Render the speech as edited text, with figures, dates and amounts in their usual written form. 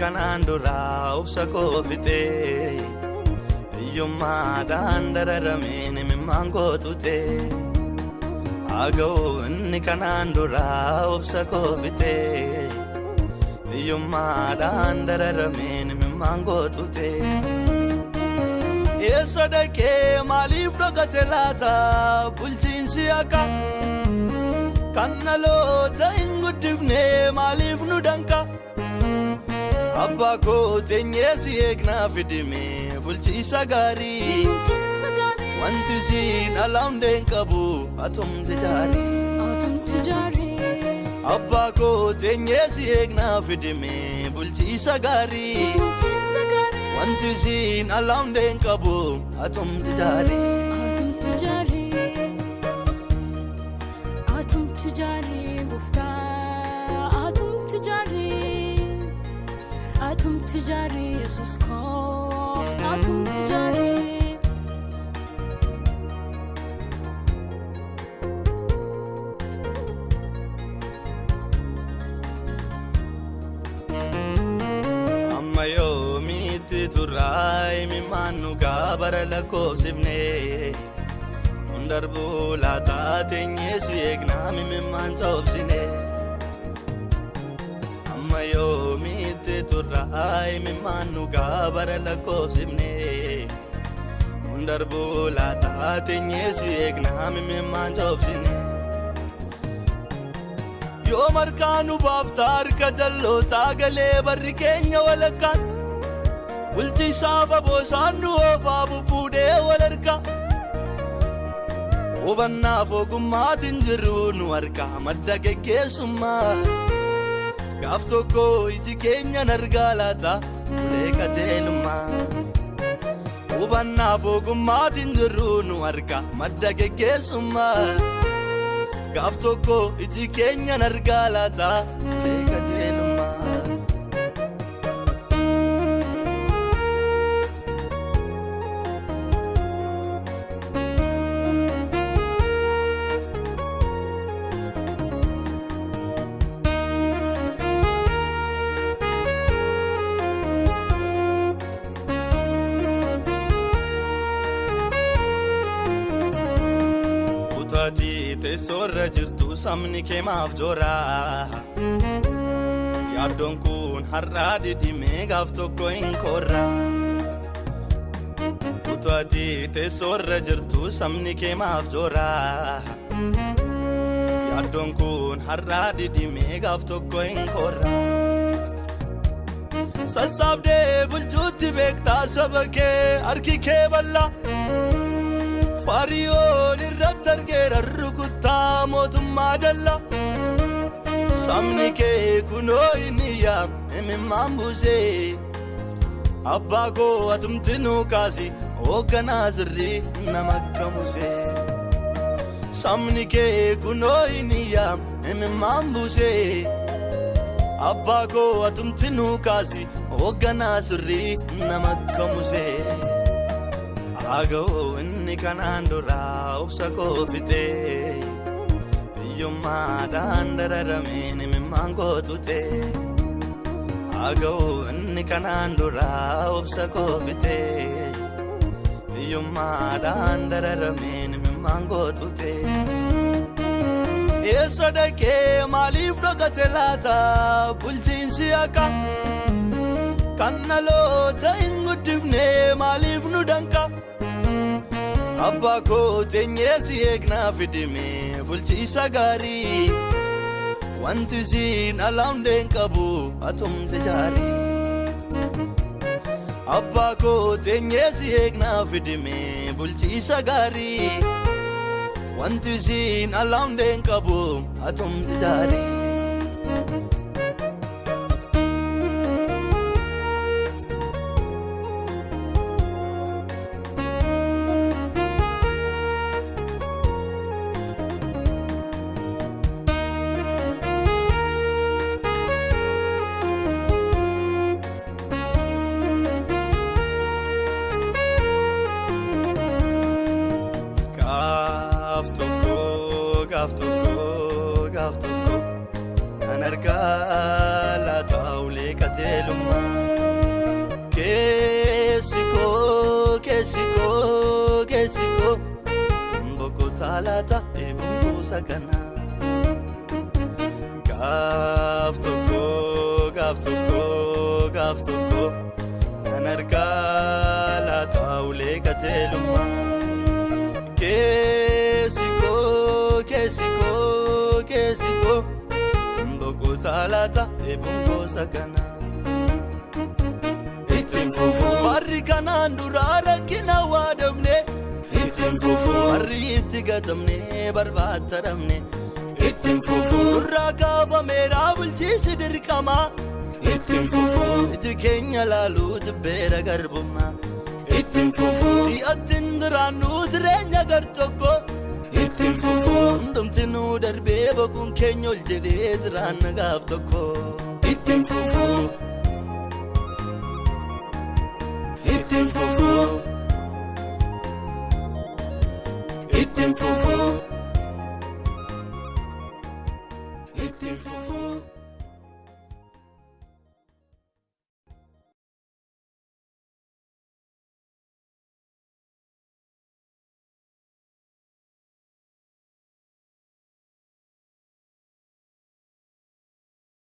kanaan dura obsa koo fixee hiyyummaadhaan dararameen imimmaan koo tutee Agoo inni kanaan dura obsa koo fixee hiyyummaadhaan dararameen imimmaan koo tutee Eessa dhaqee maaliif dhokate laata bulchiinsi akka Kan dhaloota hin guddifne maaliif nu danqa Abbaa koo teenyee si eegnaa fidime bulchiisa gaarii Wanti siin ala hundeen qabu atumti jaarii Abbaa koo teenyee si eegnaa fidime bulchiisa gaarii Wanti siin ala hundeen qabu atumti jaarii Atum tijari Jesus ko atum tijari Amma yoomiti turraay mimmaannu gaabara lakkoofsifne Nun darbuu laataa teenyee si eegnaa mimmaan toobsine Amma yoomiti turraay mimmaannu gaabara lakkoofsifne Nun darbuu laataa teenyee si eegnaa mimmaan toobsine Yoo markaanu baaftaa harka jallootaa galee barri keenya walakkaan Bulchiisaaf aboosaan nu oofaafu fuudhee wal harka Hubannaaf ogummaatiin jirru nu harkaa madda geggeessummaa Gaaf tokko iji keenyan argaa laata ulee qajeelummaa Hubannaaf ogummaatiin jirru nu harkaa madda geggeessummaa Gaaf tokko iji keenyan argaa laata ulee qajeelummaa Teessoorra jirtu sabni kee maaf jooraa Yaaddoon kun har'aa didhimee gaaf tokko hin korraa Utuati teessoorra jirtu sabni kee maaf jooraa Yaaddoon kun har'aa didhimee gaaf tokko hin korraa Sassaabdee bulchuutti beektaa saba kee harki kee bal'aa Fariyoon irratti argeera rukuttaa mootummaa jalla Sabni kee kunoo inni yaame imimmaan buusee Abbaa koo atumti nu kaasi hoogganaa sirrii nama akka Musee Sabni kee kunoo inni yaame imimmaan buusee Abbaa koo atumti nu kaasi hoogganaa sirrii nama akka Musee Agoo inni kanaan dura obsa koo fixee hiyyummaadhaan dararameen imimmaan koo tutee Agoo inni kanaan dura obsa koo fixee hiyyummaadhaan dararameen imimmaan koo tutee Eessa dhaqee maaliif dhokate laata bulchiinsi akka Kan dhaloota hin guddifne maaliif nu danqa Abbaa koo teenyee si eegnaa fidime bulchiisa gaarii Wanti siin ala hundeen qabu atumti jaarii Abbaa koo teenyee si eegnaa fidime bulchiisa gaarii Wanti siin ala hundeen qabu atumti jaarii gaaf tokko kan argaa laata ulee qajeelummaa keessi koo boqotaa laata eebuun kuusa kanaa gaaf tokko nan argaa laata ulee qajeelummaa keessi koo boqotaa laata eebuun kuusa kanaa ittiin fufuu warri kanaan duraa rakkina waadamne ittiin fufuu warri itti gatamne barbaadamne ittiin fufuu irraa kaafameera bulchiisi dirqamaa ittiin fufuu iti keenya laaluu tibbeera garbummaa ittiin fufuu si'attiin duraannuu jireenya gar tokko ittiin fufuu hundumti nuu darbee boquun keenya ol jedhee jiraan nagaaf tokko ittiin fufuu ittiin fufuu ittiin fufuu